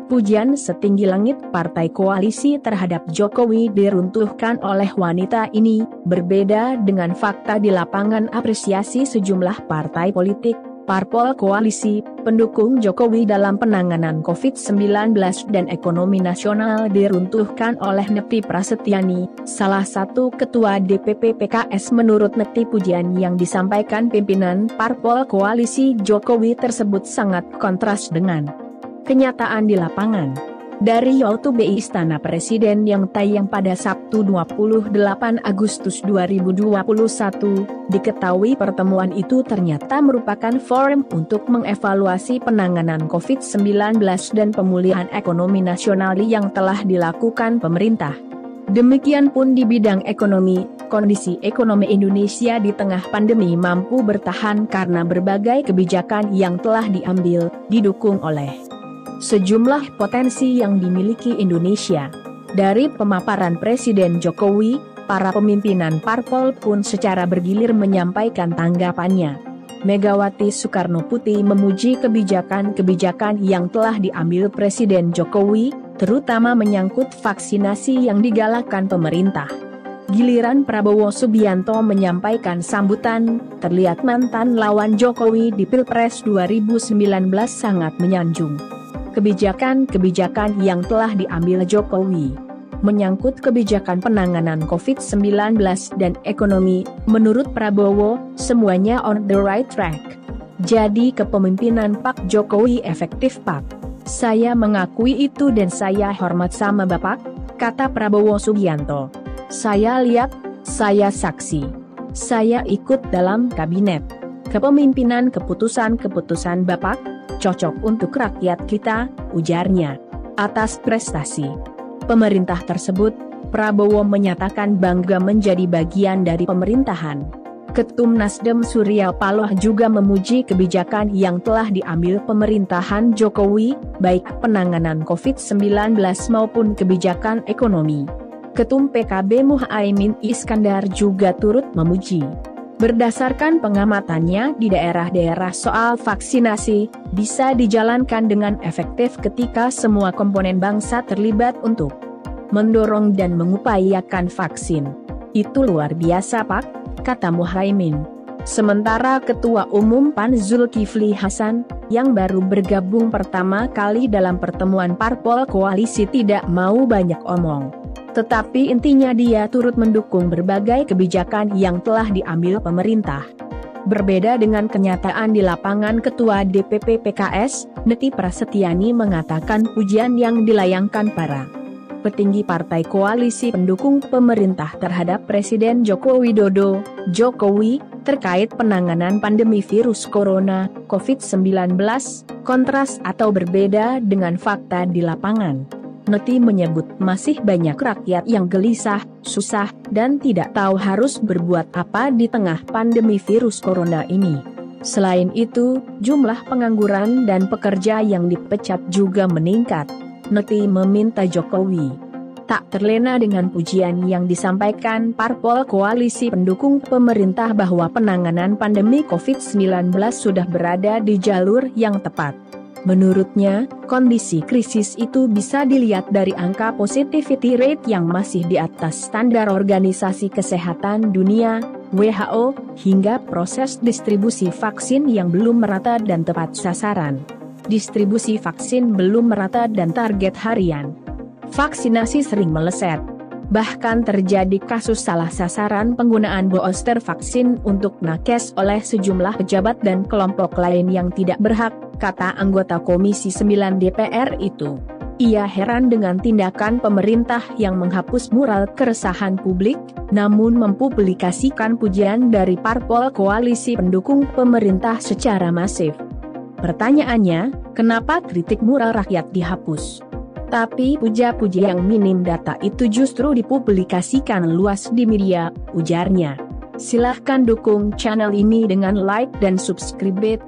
Pujian setinggi langit partai koalisi terhadap Jokowi diruntuhkan oleh wanita ini, berbeda dengan fakta di lapangan. Apresiasi sejumlah partai politik, parpol koalisi, pendukung Jokowi dalam penanganan COVID-19 dan ekonomi nasional diruntuhkan oleh Neti Prasetyani, salah satu ketua DPP PKS. Menurut Neti, pujian yang disampaikan pimpinan parpol koalisi Jokowi tersebut sangat kontras dengan kenyataan di lapangan. Dari YouTube Istana Presiden yang tayang pada Sabtu 28 Agustus 2021, diketahui pertemuan itu ternyata merupakan forum untuk mengevaluasi penanganan COVID-19 dan pemulihan ekonomi nasional yang telah dilakukan pemerintah. Demikian pun di bidang ekonomi, kondisi ekonomi Indonesia di tengah pandemi mampu bertahan karena berbagai kebijakan yang telah diambil, didukung oleh sejumlah potensi yang dimiliki Indonesia. Dari pemaparan Presiden Jokowi, para pemimpinan parpol pun secara bergilir menyampaikan tanggapannya. Megawati Soekarnoputri memuji kebijakan-kebijakan yang telah diambil Presiden Jokowi, terutama menyangkut vaksinasi yang digalakkan pemerintah. Giliran Prabowo Subianto menyampaikan sambutan, terlihat mantan lawan Jokowi di Pilpres 2019 sangat menyanjung kebijakan-kebijakan yang telah diambil Jokowi. Menyangkut kebijakan penanganan COVID-19 dan ekonomi, menurut Prabowo, semuanya on the right track. Jadi kepemimpinan Pak Jokowi efektif Pak. Saya mengakui itu dan saya hormat sama Bapak, kata Prabowo Subianto. Saya lihat, saya saksi. Saya ikut dalam kabinet. Kepemimpinan keputusan-keputusan Bapak cocok untuk rakyat kita, ujarnya. Atas prestasi pemerintah tersebut, Prabowo menyatakan bangga menjadi bagian dari pemerintahan. Ketum Nasdem Surya Paloh juga memuji kebijakan yang telah diambil pemerintahan Jokowi, baik penanganan COVID-19 maupun kebijakan ekonomi. Ketum PKB Muhaimin Iskandar juga turut memuji. Berdasarkan pengamatannya di daerah-daerah soal vaksinasi, bisa dijalankan dengan efektif ketika semua komponen bangsa terlibat untuk mendorong dan mengupayakan vaksin. Itu luar biasa Pak, kata Muhaimin. Sementara Ketua Umum PAN Zulkifli Hasan, yang baru bergabung pertama kali dalam pertemuan parpol koalisi tidak mau banyak omong. Tetapi intinya dia turut mendukung berbagai kebijakan yang telah diambil pemerintah. Berbeda dengan kenyataan di lapangan, Ketua DPP PKS, Neti Prasetyani mengatakan pujian yang dilayangkan para petinggi partai koalisi pendukung pemerintah terhadap Presiden Joko Widodo, Jokowi, terkait penanganan pandemi virus corona, COVID-19, kontras atau berbeda dengan fakta di lapangan. Neti menyebut masih banyak rakyat yang gelisah, susah, dan tidak tahu harus berbuat apa di tengah pandemi virus corona ini. Selain itu, jumlah pengangguran dan pekerja yang dipecat juga meningkat. Neti meminta Jokowi tak terlena dengan pujian yang disampaikan parpol koalisi pendukung pemerintah bahwa penanganan pandemi COVID-19 sudah berada di jalur yang tepat. Menurutnya, kondisi krisis itu bisa dilihat dari angka positivity rate yang masih di atas standar Organisasi Kesehatan Dunia, WHO, hingga proses distribusi vaksin yang belum merata dan tepat sasaran. Distribusi vaksin belum merata dan target harian vaksinasi sering meleset. Bahkan terjadi kasus salah sasaran penggunaan booster vaksin untuk nakes oleh sejumlah pejabat dan kelompok lain yang tidak berhak, kata anggota Komisi 9 DPR itu. Ia heran dengan tindakan pemerintah yang menghapus mural keresahan publik, namun mempublikasikan pujian dari parpol koalisi pendukung pemerintah secara masif. Pertanyaannya, kenapa kritik mural rakyat dihapus? Tapi puja-puji yang minim data itu justru dipublikasikan luas di media, ujarnya. Silahkan dukung channel ini dengan like dan subscribe.